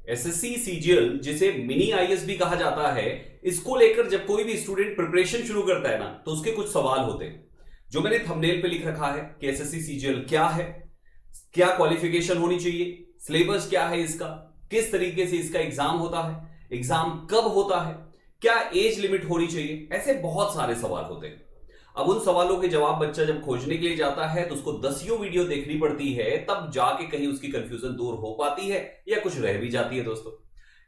SSC CGL जिसे mini IAS भी कहा जाता है, इसको लेकर जब कोई भी स्टूडेंट प्रिपरेशन शुरू करता है ना, तो उसके कुछ सवाल होते हैं जो मैंने थंबनेल पे लिख रखा है कि एसएससी सीजीएल क्या है, क्या क्वालिफिकेशन होनी चाहिए, सिलेबस क्या है इसका, किस तरीके से इसका एग्जाम होता है, एग्जाम कब होता है, क्या एज लिमिट होनी चाहिए, ऐसे बहुत सारे सवाल होते हैं। अब उन सवालों के जवाब बच्चा जब खोजने के लिए जाता है तो उसको 10 वीडियो देखनी पड़ती है, तब जाके कहीं उसकी कंफ्यूजन दूर हो पाती है या कुछ रह भी जाती है। दोस्तों,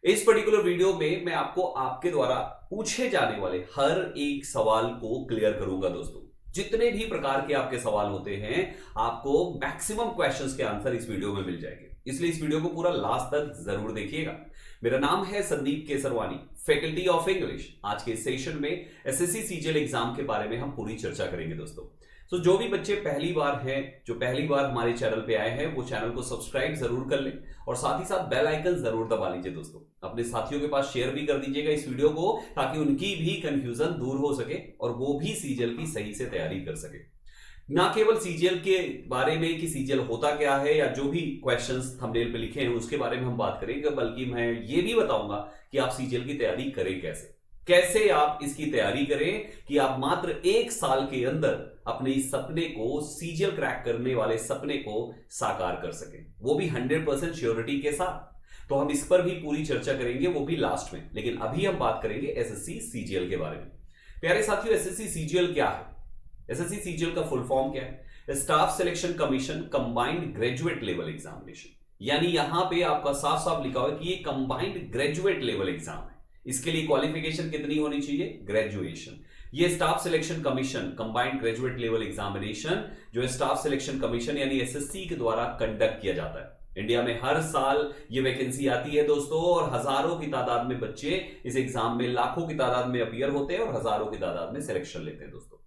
इस पर्टिकुलर वीडियो में मैं आपको आपके द्वारा पूछे जाने वाले हर एक सवाल को क्लियर करूंगा। दोस्तों, जितने भी प्रकार के आपके सवाल होते हैं, आपको मैक्सिमम क्वेश्चंस के आंसर इस वीडियो में मिल जाएंगे, इसलिए इस वीडियो को पूरा लास्ट तक जरूर देखिएगा। मेरा नाम है Sandeep Kesarwani, faculty of English. आज के सेशन में एसएससी सीजीएल एग्जाम के बारे में हम पूरी चर्चा करेंगे। दोस्तों, तो जो भी बच्चे पहली बार हैं, जो पहली बार हमारे चैनल पे आए हैं, वो चैनल को सब्सक्राइब जरूर कर लें और साथ ही साथ बेल आइकन जरूर दबा लीजिए। दोस्तों, अपने साथियों के पास शेयर भी कर दीजिएगा इस वीडियो को, ताकि उनकी भी कंफ्यूजन दूर हो सके और वो भी सीजीएल की सही से तैयारी कर सके। ना केवल सीजीएल के बारे में कि सीजीएल होता क्या है या जो भी क्वेश्चंस थंबनेल पे लिखे हैं उसके बारे में हम बात करेंगे, बल्कि मैं ये भी बताऊंगा कि आप सीजीएल की तैयारी करें कैसे आप इसकी तैयारी करें कि आप मात्र 1 साल के अंदर अपने इस सपने को, सीजीएल क्रैक करने वाले सपने को साकार कर सकें, वो भी 100% श्योरिटी के साथ। तो हम इस पर भी पूरी चर्चा करेंगे, वो भी लास्ट में। लेकिन अभी हम बात करेंगे एसएससी सीजीएल के बारे में। प्यारे साथियों, एसएससी सीजीएल क्या है? एसएससी सीजीएल का फुल फॉर्म क्या है? Staff selection commission combined graduate level examination. यानी यहां पे आपका साफ साफ लिखा हुआ है कि ये कंबाइंड ग्रेजुएट लेवल एग्जाम है। इसके लिए क्वालिफिकेशन कितनी होनी चाहिए? ग्रेजुएशन। ये staff selection commission combined graduate level examination जो है स्टाफ सिलेक्शन कमीशन यानी एसएससी के द्वारा कंडक्ट किया जाता है। इंडिया में हर साल ये वैकेंसी आती है दोस्तों, और हजारों की तादाद में बच्चे इस एग्जाम में, लाखों की तादाद में अपीयर होते हैं और हजारों की तादाद में सिलेक्शन लेते हैं। दोस्तों,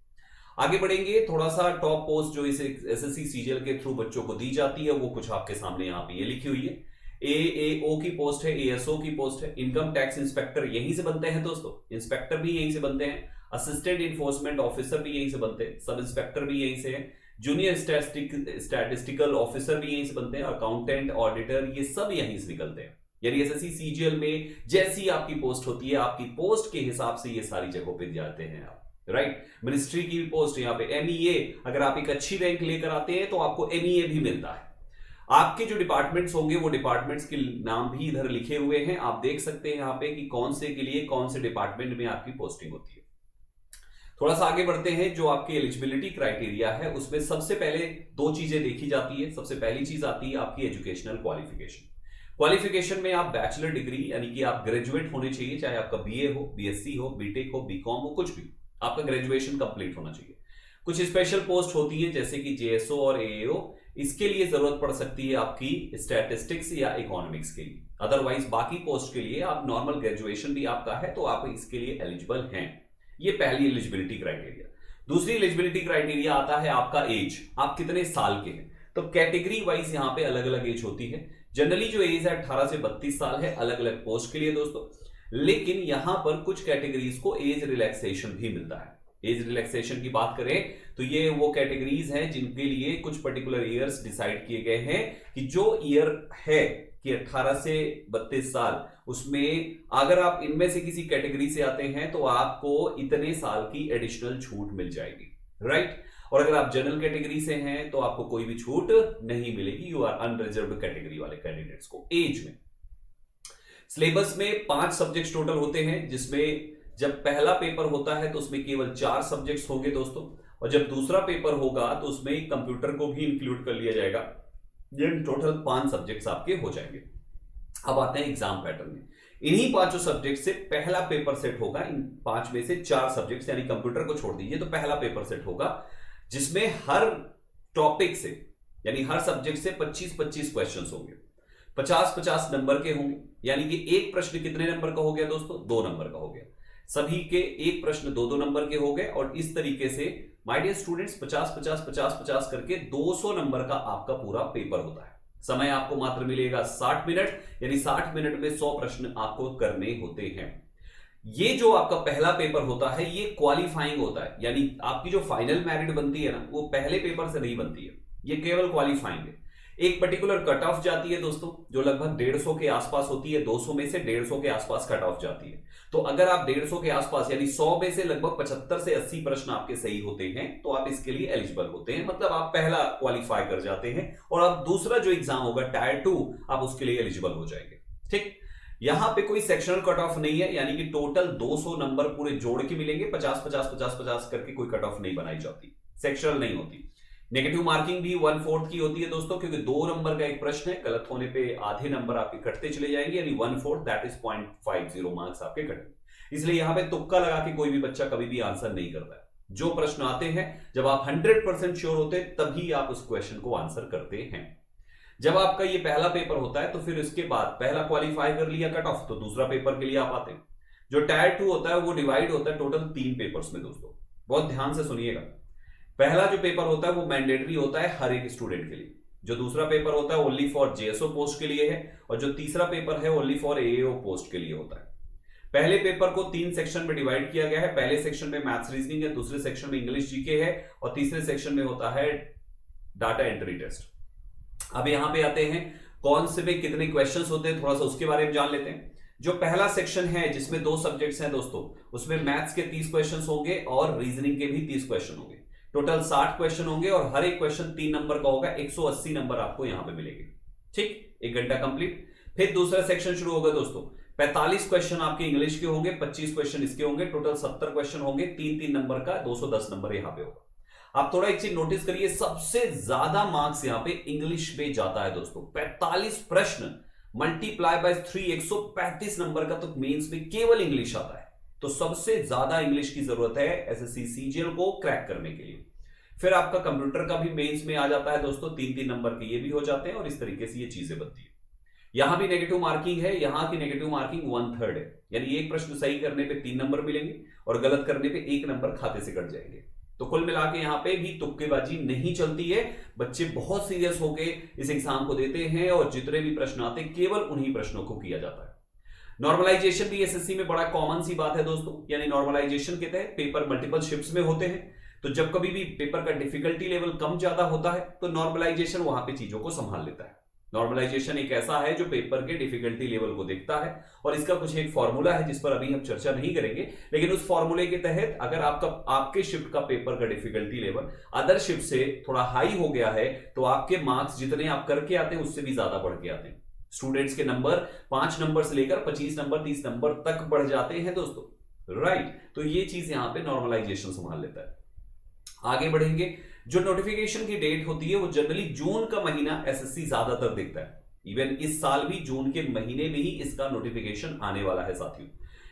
आगे बढ़ेंगे। थोड़ा सा टॉप पोस्ट जो इस एसएससी सीजीएल के थ्रू बच्चों को दी जाती है वो कुछ आपके सामने यहाँ पे ये लिखी हुई है। एएओ की पोस्ट है, एएसओ की पोस्ट है, इनकम टैक्स इंस्पेक्टर यहीं से बनते हैं दोस्तों, इंस्पेक्टर भी यहीं से बनते हैं, असिस्टेंट इन्फोर्समेंट ऑफिसर भी यहीं से बनते हैं, सब इंस्पेक्टर भी यहीं से है, जूनियर स्टैटिस्टिकल ऑफिसर भी यहीं से बनते हैं, अकाउंटेंट, ऑडिटर, ये सब यहीं से निकलते हैं। यानी एसएससी सीजीएल में जैसी आपकी पोस्ट होती है, आपकी पोस्ट के हिसाब से ये सारी जगहों पे जाते हैं आप, राइट। मिनिस्ट्री की पोस्ट यहाँ पे एमईए, अगर आप एक अच्छी रैंक लेकर आते हैं तो आपको एमईए भी मिलता है। आपके जो डिपार्टमेंट्स होंगे वो डिपार्टमेंट्स के नाम भी इधर लिखे हुए हैं, आप देख सकते हैं यहाँ पे कि कौन से के लिए कौन से डिपार्टमेंट में आपकी पोस्टिंग होती है। थोड़ा सा आगे बढ़ते हैं। जो आपकी एलिजिबिलिटी क्राइटेरिया है उसमें सबसे पहले 2 चीजें देखी जाती है। सबसे पहली चीज आती है आपकी एजुकेशनल क्वालिफिकेशन। क्वालिफिकेशन में आप बैचलर डिग्री यानी कि आप ग्रेजुएट होने चाहिए, चाहे आपका बीए हो, बीएससी हो, बीटेक हो, बीकॉम हो, कुछ भी, आपका ग्रेजुएशन कंप्लीट होना चाहिए। कुछ स्पेशल पोस्ट होती है जैसे कि जेएसओ और एएओ, इसके लिए जरूरत पड़ सकती है आपकी स्टैटिस्टिक्स या इकोनॉमिक्स के लिए। अदरवाइज बाकी पोस्ट के लिए आप नॉर्मल ग्रेजुएशन भी आपका है तो आप इसके लिए एलिजिबल हैं। ये पहली एलिजिबिलिटी क्राइटेरिया। दूसरी एलिजिबिलिटी क्राइटेरिया आता है आपका एज, आप कितने साल के हैं। तो कैटेगरी वाइज यहाँ पे अलग अलग एज होती है। जनरली जो एज है 18 से 32 साल है अलग अलग पोस्ट के लिए दोस्तों, लेकिन यहां पर कुछ कैटेगरीज को एज रिलैक्सेशन भी मिलता है। एज रिलैक्सेशन की बात करें तो ये वो कैटेगरीज हैं जिनके लिए कुछ पर्टिकुलर ईयर्स डिसाइड किए गए हैं कि जो ईयर है कि 18 से 32 साल, उसमें अगर आप इनमें से किसी कैटेगरी से आते हैं तो आपको इतने साल की एडिशनल छूट मिल जाएगी, राइट। और अगर आप जनरल कैटेगरी से हैं तो आपको कोई भी छूट नहीं मिलेगी, यू आर अनरिजर्व्ड कैटेगरी वाले कैंडिडेट्स को एज में। सिलेबस में 5 सब्जेक्ट्स टोटल होते हैं, जिसमें जब पहला पेपर होता है तो उसमें केवल 4 सब्जेक्ट्स होंगे दोस्तों, और जब दूसरा पेपर होगा तो उसमें कंप्यूटर को भी इंक्लूड कर लिया जाएगा। ये टोटल 5 सब्जेक्ट्स आपके हो जाएंगे। अब आते हैं एग्जाम पैटर्न में। इन्हीं 5 सब्जेक्ट से पहला पेपर सेट होगा। इन 5 में से 4 सब्जेक्ट्स यानी कंप्यूटर को छोड़ दीजिए तो पहला पेपर सेट होगा, जिसमें हर टॉपिक से यानी हर सब्जेक्ट से 25-25 क्वेश्चंस होंगे, 50-50 नंबर के होंगे। यानी कि एक प्रश्न कितने नंबर का हो गया दोस्तों? 2 नंबर का हो गया। सभी के एक प्रश्न 2-2 नंबर के हो गए, और इस तरीके से माय डियर स्टूडेंट्स 50-50-50-50 करके 200 नंबर का आपका पूरा पेपर होता है। समय आपको मात्र मिलेगा 60 मिनट, यानी 60 मिनट में 100 प्रश्न आपको करने होते हैं। ये जो आपका पहला पेपर होता है ये क्वालिफाइंग होता है, यानी आपकी जो फाइनल मेरिट बनती है ना वो पहले पेपर से नहीं बनती है, ये केवल क्वालिफाइंग है। एक पर्टिकुलर कट ऑफ जाती है दोस्तों, जो लगभग 150 के आसपास होती है, 200 में से 150 के आसपास कट ऑफ जाती है। तो अगर आप 150 के आसपास यानी 100 में से लगभग 75 से 80 प्रश्न आपके सही होते हैं तो आप इसके लिए एलिजिबल होते हैं, मतलब आप पहला क्वालिफाई कर जाते हैं और अब दूसरा जो एग्जाम होगा टायर 2 आप उसके लिए एलिजिबल हो जाएंगे। ठीक, यहां पे कोई सेक्शनल कट ऑफ नहीं है, यानी कि टोटल 200 नंबर पूरे जोड़ के मिलेंगे, 50-50-50-50 करके कोई कट ऑफ नहीं बनाई जाती, सेक्शनल नहीं होती। नेगेटिव मार्किंग भी 1/4 की होती है दोस्तों, क्योंकि 2 नंबर का एक प्रश्न है, गलत होने पे आधे नंबर आपके कटते चले जाएंगे, यानी 1/4 दैट इज 0.50 मार्क्स आपके कटेंगे। इसलिए यहां पे तुक्का लगा के कोई भी बच्चा कभी भी आंसर नहीं करता है। जो प्रश्न आते हैं जब आप 100% श्योर होते हैं तभी आप उस क्वेश्चन को आंसर करते हैं। जब आपका ये पहला पेपर होता है तो फिर इसके बाद पहला क्वालिफाई कर लिया कट ऑफ, तो दूसरा पेपर के लिए आप आते हैं। जो टायर 2 होता है वो डिवाइड होता है टोटल 3 पेपर्स में दोस्तों, बहुत ध्यान से सुनिएगा। पहला जो पेपर होता है वो मैंडेटरी होता है हर एक स्टूडेंट के लिए, जो दूसरा पेपर होता है ओनली फॉर जेएसओ पोस्ट के लिए है, और जो तीसरा पेपर है ओनली फॉर एएओ पोस्ट के लिए होता है। पहले पेपर को 3 सेक्शन में डिवाइड किया गया है। पहले सेक्शन में मैथ्स रीजनिंग है, दूसरे सेक्शन में इंग्लिश जीके है, और तीसरे सेक्शन में होता है डाटा एंट्री टेस्ट। अब यहां पे आते हैं कौन से में कितने क्वेश्चंस होते हैं, थोड़ा सा उसके बारे में जान लेते हैं। जो पहला सेक्शन है जिसमें 2 सब्जेक्ट्स हैं दोस्तों, उसमें मैथ्स के 30 क्वेश्चंस होंगे और रीजनिंग के भी 30 क्वेश्चन होंगे। टोटल 60 क्वेश्चन होंगे और हर एक क्वेश्चन 3 नंबर का होगा, 180 नंबर आपको यहां पे मिलेंगे। ठीक, 1 घंटा कंप्लीट। फिर दूसरा सेक्शन शुरू होगा दोस्तों, 45 क्वेश्चन आपके इंग्लिश के होंगे, 25 क्वेश्चन इसके होंगे, टोटल 70 क्वेश्चन होंगे, 3-3 नंबर का 210 नंबर यहां पे होगा। आप थोड़ा एक चीज नोटिस करिए, सबसे ज्यादा मार्क्स यहां पे इंग्लिश पे जाता है दोस्तों। 45 प्रश्न मल्टीप्लाई बाय 3, 135 नंबर का तो मेंस में केवल इंग्लिश आता है। तो सबसे ज्यादा इंग्लिश की जरूरत है एसएससी सीजीएल को क्रैक करने के लिए। फिर आपका कंप्यूटर का भी मेंस में आ जाता है दोस्तों, 3-3 नंबर के ये भी हो जाते हैं, और इस तरीके से ये चीजें बनती है। यहां भी नेगेटिव मार्किंग है, यहां की नेगेटिव मार्किंग 1/3 है, यानी एक प्रश्न सही करने पे 3 नंबर मिलेंगे और गलत करने पे 1 नंबर खाते से कट जाएंगे। तो कुल मिला के यहां पे भी तुक्केबाजी नहीं चलती है, बच्चे बहुत सीरियस होके इस एग्जाम को देते हैं और जितने भी प्रश्न आते हैं केवल उन्हीं प्रश्नों को किया जाता है। नॉर्मलाइजेशन भी एसएससी में बड़ा कॉमन सी बात है दोस्तों, यानी नॉर्मलाइजेशन के तहत पेपर मल्टीपल शिफ्ट्स में होते हैं, तो जब कभी भी पेपर का डिफिकल्टी लेवल कम ज्यादा होता है तो नॉर्मलाइजेशन वहां पे चीजों को संभाल लेता है। नॉर्मलाइजेशन एक ऐसा है जो पेपर के डिफिकल्टी लेवल को देखता है, और इसका कुछ एक फॉर्मूला है जिस पर अभी हम चर्चा नहीं करेंगे, लेकिन उस फॉर्मूले के तहत अगर आपके शिफ्ट का पेपर का डिफिकल्टी लेवल अदर शिफ्ट से थोड़ा हाई हो गया है तो आपके मार्क्स जितने आप करके आते हैं उससे भी ज्यादा बढ़ के आते हैं। स्टूडेंट्स के नंबर 5 नंबर से लेकर 25 नंबर 30 नंबर तक बढ़ जाते हैं दोस्तों, राइट। तो ये चीज यहां पे नॉर्मलाइजेशन संभाल लेता है। आगे बढ़ेंगे, जो नोटिफिकेशन की डेट होती है वो जनरली जून का महीना एसएससी ज्यादातर देखता है। इवन इस साल भी जून के महीने में ही इसका नोटिफिकेशन आने वाला है साथियों।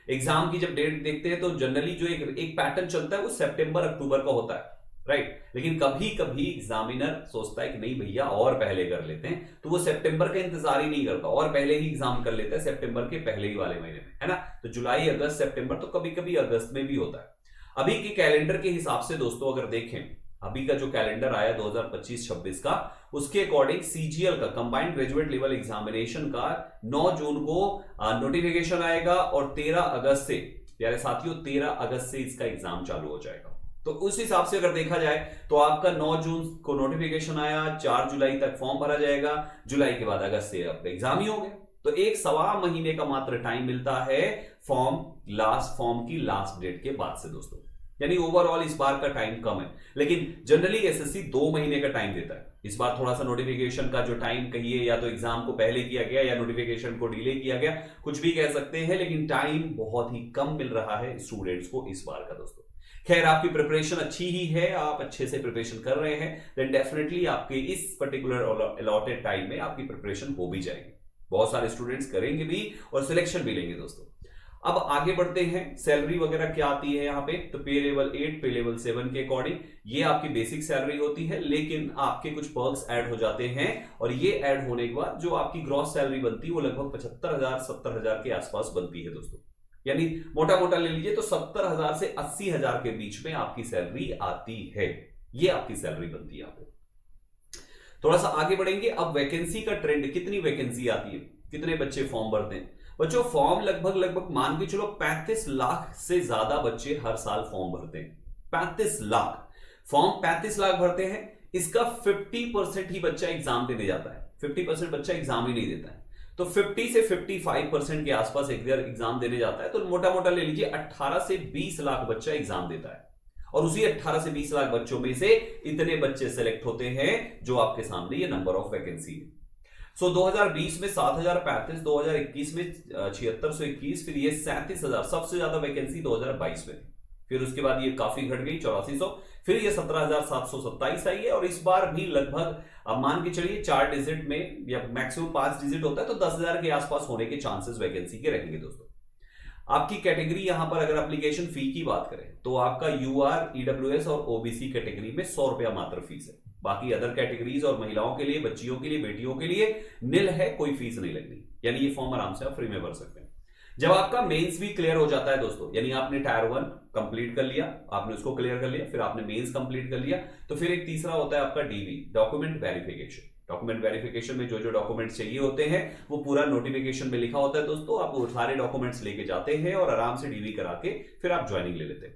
एग्जाम की जब डेट देखते हैं तो जनरली जो एक पैटर्न चलता है वो सितंबर अक्टूबर का होता है, राइट। लेकिन कभी कभी एग्जामिनर सोचता है कि नहीं भैया और पहले कर लेते हैं, तो वो सितंबर का इंतजार ही नहीं करता और पहले ही एग्जाम कर लेता है सितंबर के पहले ही वाले महीने में, है ना। तो जुलाई अगस्त सितंबर, तो कभी कभी अगस्त में भी होता है। अभी के कैलेंडर के हिसाब से दोस्तों अगर देखें, अभी का जो कैलेंडर आया 2025-26 का, उसके अकॉर्डिंग सीजीएल का कंबाइंड ग्रेजुएट लेवल एग्जामिनेशन का 9 जून को नोटिफिकेशन आएगा और 13 अगस्त से, प्यारे साथियों 13 अगस्त से इसका एग्जाम चालू हो जाएगा। तो उस हिसाब से अगर देखा जाए तो आपका 9 जून को नोटिफिकेशन आया, 4 जुलाई तक फॉर्म भरा जाएगा, जुलाई के बाद अगस्त से आपका एग्जाम ही हो गया। तो 1-1.25 महीने का मात्र टाइम मिलता है फॉर्म की लास्ट डेट के बाद से दोस्तों, यानी ओवरऑल इस बार का टाइम कम है। लेकिन जनरली एसएससी 2 महीने का टाइम देता है। इस बार थोड़ा सा नोटिफिकेशन का जो टाइम कहिए, या तो एग्जाम को पहले किया गया या नोटिफिकेशन को डिले किया गया, कुछ भी कह सकते हैं, लेकिन टाइम बहुत ही कम मिल रहा है स्टूडेंट्स को इस बार का दोस्तों। खैर आपकी प्रिपरेशन अच्छी ही है, आप अच्छे से प्रिपरेशन कर रहे हैं, देन डेफिनेटली आपके इस पर्टिकुलर अलॉटेड टाइम में आपकी प्रिपरेशन हो भी जाएगी। बहुत सारे स्टूडेंट्स करेंगे भी और सिलेक्शन भी लेंगे दोस्तों। अब आगे बढ़ते हैं, सैलरी वगैरह क्या आती है यहाँ पे, तो पे लेवल 8 पे लेवल 7 के अकॉर्डिंग ये आपकी बेसिक सैलरी होती है, लेकिन आपके कुछ पर्क्स ऐड हो जाते हैं, और ये ऐड होने के बाद जो आपकी ग्रॉस सैलरी बनती है वो लगभग 75,000-70,000 के आसपास बनती है दोस्तों। यानी मोटा मोटा ले लीजिए तो 70,000 से 80,000 के बीच में आपकी सैलरी आती है, ये आपकी सैलरी बनती है यहाँ पे। थोड़ा सा आगे बढ़ेंगे, अब वैकेंसी का ट्रेंड, कितनी वैकेंसी आती है, कितने बच्चे फॉर्म भरते हैं। बच्चों फॉर्म लगभग मान के चलो 35 लाख से ज्यादा बच्चे हर साल फॉर्म भरते हैं। 35 लाख फॉर्म 35 लाख भरते हैं। इसका 50% ही बच्चा एग्जाम देने जाता है, 50% बच्चा एग्जाम ही नहीं देता है। तो 50 से 55% के आसपास एग्जाम देने जाता है। तो मोटा मोटा ले लीजिए 18 से 20 लाख बच्चा एग्जाम देता है, और उसी 18 से 20 लाख बच्चों में से इतने बच्चे सेलेक्ट होते हैं जो आपके सामने ये नंबर ऑफ वैकेंसी है। सो 2020 में 7035, 2021 में 7621, फिर ये 37,000, सबसे ज्यादा वैकेंसी 2022 में, फिर उसके बाद ये काफी घट गई 8400, फिर ये 17,727 आई है, और इस बार भी लगभग अब मान के चलिए 4 डिजिट में या मैक्सिमम 5 डिजिट होता है, तो 10,000 के आसपास होने के चांसेस वैकेंसी के रहेंगे दोस्तों। आपकी कैटेगरी यहां पर अगर एप्लीकेशन फी की बात करें तो आपका यूआर, ईडब्ल्यूएस और ओबीसी कैटेगरी में 100 रुपया मात्र फीस है। बाकी अदर कैटेगरीज और महिलाओं के लिए, बच्चियों के लिए, बेटियों के लिए निल है, कोई फीस नहीं लगनी, यानी ये फॉर्म आराम से आप फ्री में भर सकते हैं। जब आपका मेंस भी क्लियर हो जाता है दोस्तों, यानी आपने टायर 1 कंप्लीट कर लिया, आपने उसको क्लियर कर लिया, फिर आपने मेंस कंप्लीट कर लिया, तो फिर एक तीसरा होता है आपका DV, document verification. Document verification में जो जो डॉक्यूमेंट्स चाहिए होते हैं वो पूरा नोटिफिकेशन में लिखा होता है दोस्तों। आप वो सारे डॉक्यूमेंट्स लेके जाते हैं और आराम से डीवी करा के फिर आप ज्वाइनिंग ले लेते हैं।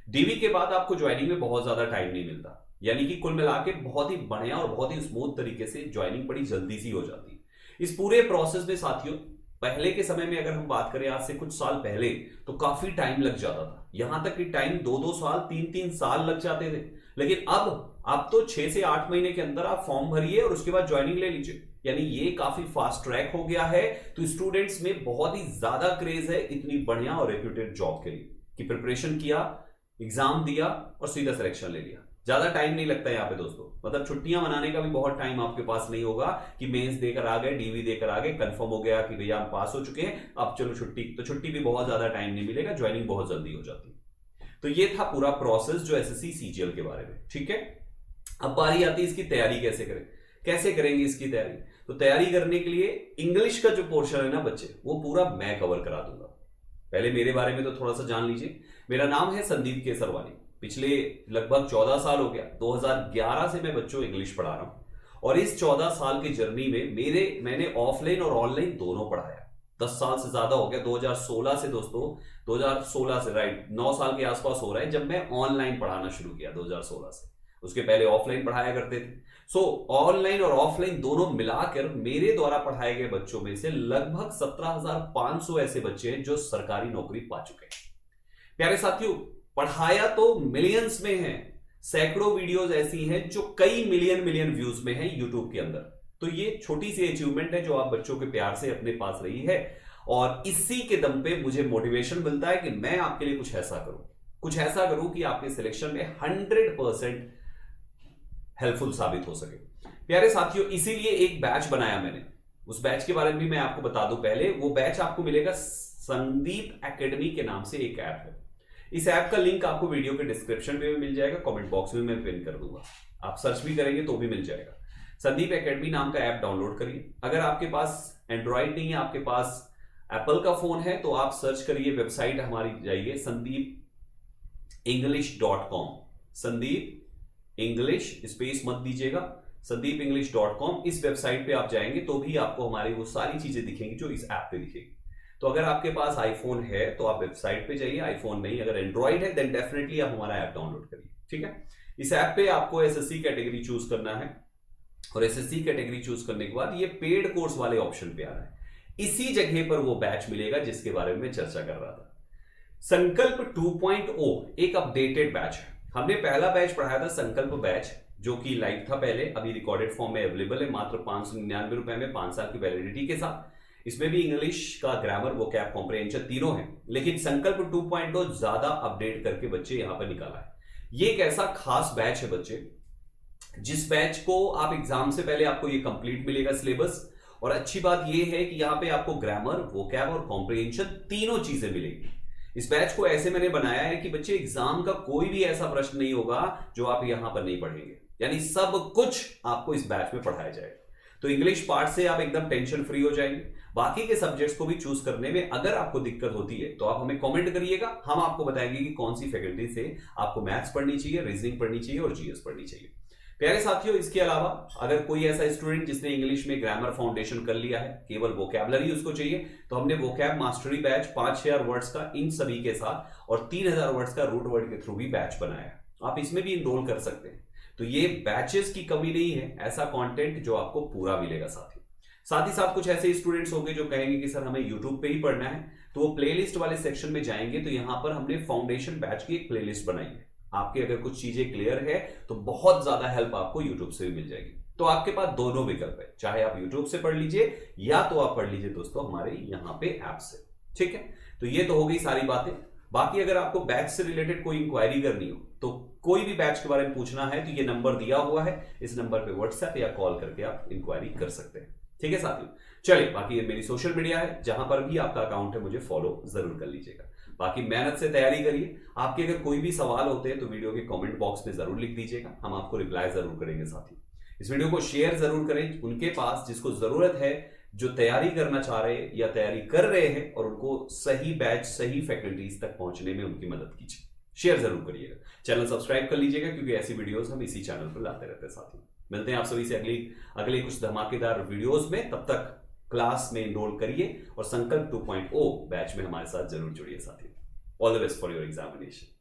डीवी के बाद आपको ज्वाइनिंग में बहुत ज्यादा टाइम नहीं मिलता, यानी कि कुल मिला के बहुत ही बढ़िया और बहुत ही स्मूथ तरीके से ज्वाइनिंग बड़ी जल्दी सी हो जाती है। इस पूरे प्रोसेस में साथियों, पहले के समय में अगर हम बात करें आज से कुछ साल पहले, तो काफी टाइम लग जाता था, यहां तक कि टाइम 2-2 साल, 3-3 साल लग जाते थे। लेकिन अब तो 6 से 8 महीने के अंदर आप फॉर्म भरिए और उसके बाद ज्वाइनिंग ले लीजिए, यानी ये काफी फास्ट ट्रैक हो गया है। तो स्टूडेंट्स में बहुत ही ज्यादा क्रेज है इतनी बढ़िया और रेप्यूटेड जॉब के लिए कि प्रिपरेशन किया, एग्जाम दिया और सीधा सिलेक्शन ले लिया। ज्यादा टाइम नहीं लगता है यहाँ पे दोस्तों, मतलब छुट्टियां मनाने का भी बहुत टाइम आपके पास नहीं होगा कि मेंस देकर आ गए, डीवी देकर आ गए, कंफर्म हो गया कि भैया हम पास हो चुके हैं, अब चलो छुट्टी, तो छुट्टी भी बहुत ज्यादा टाइम नहीं मिलेगा, ज्वाइनिंग बहुत जल्दी हो जाती है। तो ये था पूरा प्रोसेस जो एसएससी सीजीएल के बारे में, ठीक है। अब बारी आती है इसकी तैयारी कैसे करें, कैसे करेंगे इसकी तैयारी। तो तैयारी करने के लिए इंग्लिश का जो पोर्शन है ना बच्चे, वो पूरा मैं कवर करा दूंगा। पहले मेरे बारे में तो थोड़ा सा जान लीजिए। मेरा नाम है संदीप केसरवानी, पिछले लगभग 14 साल हो गया, 2011 से मैं बच्चों इंग्लिश पढ़ा रहा हूं, और इस 14 साल की जर्नी में मैंने ऑफलाइन और ऑनलाइन दोनों पढ़ाया। 10 साल से ज्यादा हो गया, 2016 से दोस्तों, 2016 से, राइट, 9 साल के आसपास हो रहा है जब मैं ऑनलाइन पढ़ाना शुरू किया 2016 से। उसके पहले ऑफलाइन पढ़ाया करते थे। सो ऑनलाइन और ऑफलाइन दोनों मिलाकर मेरे द्वारा पढ़ाए गए बच्चों में से लगभग 17,500 ऐसे बच्चे हैं जो सरकारी नौकरी पा चुके हैं। प्यारे साथियों, पढ़ाया तो मिलियंस में है, सैकड़ों वीडियोस ऐसी हैं जो कई मिलियन व्यूज में है यूट्यूब के अंदर। तो ये छोटी सी अचीवमेंट है जो आप बच्चों के प्यार से अपने पास रही है, और इसी के दम पे मुझे मोटिवेशन मिलता है कि मैं आपके लिए कुछ ऐसा करूं कि आपके सिलेक्शन में 100% हेल्पफुल साबित हो सके। प्यारे साथियों, इसीलिए एक बैच बनाया मैंने, उस बैच के बारे में भी मैं आपको बता दूं। पहले वो बैच आपको मिलेगा संदीप एकेडमी के नाम से, एक ऐप है। इस ऐप का लिंक आपको वीडियो के डिस्क्रिप्शन में भी मिल जाएगा, कमेंट बॉक्स में मैं पिन कर दूंगा, आप सर्च भी करेंगे तो भी मिल जाएगा। संदीप एकेडमी नाम का ऐप डाउनलोड करिए। अगर आपके पास एंड्रॉइड नहीं है, आपके पास एप्पल का फोन है, तो आप सर्च करिए, वेबसाइट हमारी जाइए sandeepenglish.com, संदीप इंग्लिश स्पेस मत दीजिएगा, sandeepenglish.com। इस वेबसाइट पे आप जाएंगे तो भी आपको हमारी वो सारी चीजें दिखेंगी जो इस ऐप पे दिखेगी। तो अगर आपके पास आईफोन है तो आप वेबसाइट पे जाइए, आईफोन नहीं, अगर एंड्रॉइड है देन डेफिनेटली आप हमारा ऐप डाउनलोड करिए, ठीक है। इस ऐप पे आपको एसएससी कैटेगरी चूज करना है, और एसएससी कैटेगरी चूज करने के बाद ये पेड कोर्स वाले ऑप्शन पे आ रहा है। इसी जगह पर वो बैच मिलेगा जिसके बारे में चर्चा कर रहा था। संकल्प 2.0 एक अपडेटेड बैच है। हमने पहला बैच पढ़ाया था संकल्प बैच, जो कि लाइव था पहले, अभी रिकॉर्डेड फॉर्म में अवेलेबल है, मात्र 599 रुपए में 5 साल की वैलिडिटी के साथ। इसमें भी इंग्लिश का ग्रामर, वोकैब, कॉम्प्रिहेंशन तीनों है। लेकिन संकल्प 2.0 ज्यादा अपडेट करके बच्चे यहां पर निकाला है। ये एक ऐसा खास बैच है बच्चे, जिस बैच को आप एग्जाम से पहले आपको ये कंप्लीट मिलेगा सिलेबस, और अच्छी बात ये है कि यहाँ पे आपको ग्रामर, वोकैब और कॉम्प्रिहेंशन तीनों चीजें मिलेगी। इस बैच को ऐसे मैंने बनाया है कि बच्चे एग्जाम का कोई भी ऐसा प्रश्न नहीं होगा जो आप यहां पर नहीं पढ़ेंगे, यानी सब कुछ आपको इस बैच में पढ़ाया जाएगा। तो इंग्लिश पार्ट से आप एकदम टेंशन फ्री हो जाएंगे। बाकी के सब्जेक्ट्स को भी चूज करने में अगर आपको दिक्कत होती है तो आप हमें कमेंट करिएगा, हम आपको बताएंगे कि कौन सी फैकल्टी से आपको मैथ्स पढ़नी चाहिए, रीजनिंग पढ़नी चाहिए और जीएस पढ़नी चाहिए। प्यारे साथियों, इसके अलावा अगर कोई ऐसा स्टूडेंट जिसने इंग्लिश में ग्रामर फाउंडेशन कर लिया है, केवल वोकैबुलरी उसको चाहिए, तो हमने वोकैब मास्टरी बैच 5000 वर्ड्स का इन सभी के साथ और 3000 वर्ड्स का रूट वर्ड के थ्रू भी बैच बनाया है। आप इसमें भी इनरोल कर सकते हैं। तो ये बैचेस की कमी नहीं है, ऐसा कंटेंट जो आपको पूरा मिलेगा। साथ ही साथ कुछ ऐसे स्टूडेंट्स होंगे जो कहेंगे कि सर हमें यूट्यूब पे ही पढ़ना है, तो वो प्लेलिस्ट वाले सेक्शन में जाएंगे तो यहां पर हमने फाउंडेशन बैच की एक प्लेलिस्ट बनाई है। आपके अगर कुछ चीजें क्लियर है तो बहुत ज्यादा हेल्प आपको यूट्यूब से भी मिल जाएगी। तो आपके पास दोनों विकल्प है, चाहे आप यूट्यूब से पढ़ लीजिए या तो आप पढ़ लीजिए दोस्तों हमारे यहां पे ऐप से। ठीक है, तो ये तो हो गई सारी बातें। बाकी अगर आपको बैच से रिलेटेड कोई इंक्वायरी करनी हो तो कोई भी बैच के बारे में पूछना है तो ये नंबर दिया हुआ है, इस नंबर पे व्हाट्सएप या कॉल करके आप इंक्वायरी कर सकते हैं। ठीक है साथियों, चलिए बाकी ये मेरी सोशल मीडिया है, जहां पर भी आपका अकाउंट है मुझे फॉलो जरूर कर लीजिएगा। बाकी मेहनत से तैयारी करिए। आपके अगर कोई भी सवाल होते हैं तो वीडियो के कमेंट बॉक्स में जरूर लिख दीजिएगा, हम आपको रिप्लाई जरूर करेंगे। साथी इस वीडियो को शेयर जरूर करें उनके पास जिसको जरूरत है, जो तैयारी करना चाह रहे हैं या तैयारी कर रहे हैं और उनको सही बैच सही फैकल्टीज तक पहुंचने में उनकी मदद कीजिए। शेयर जरूर करिएगा, चैनल सब्सक्राइब कर लीजिएगा क्योंकि ऐसी वीडियोस हम इसी चैनल पर लाते रहते हैं। साथी मिलते हैं आप सभी से अगले कुछ धमाकेदार वीडियोस में। तब तक क्लास में एनरोल करिए और संकल्प 2.0 बैच में हमारे साथ जरूर जुड़िए। साथी all the best for your examination.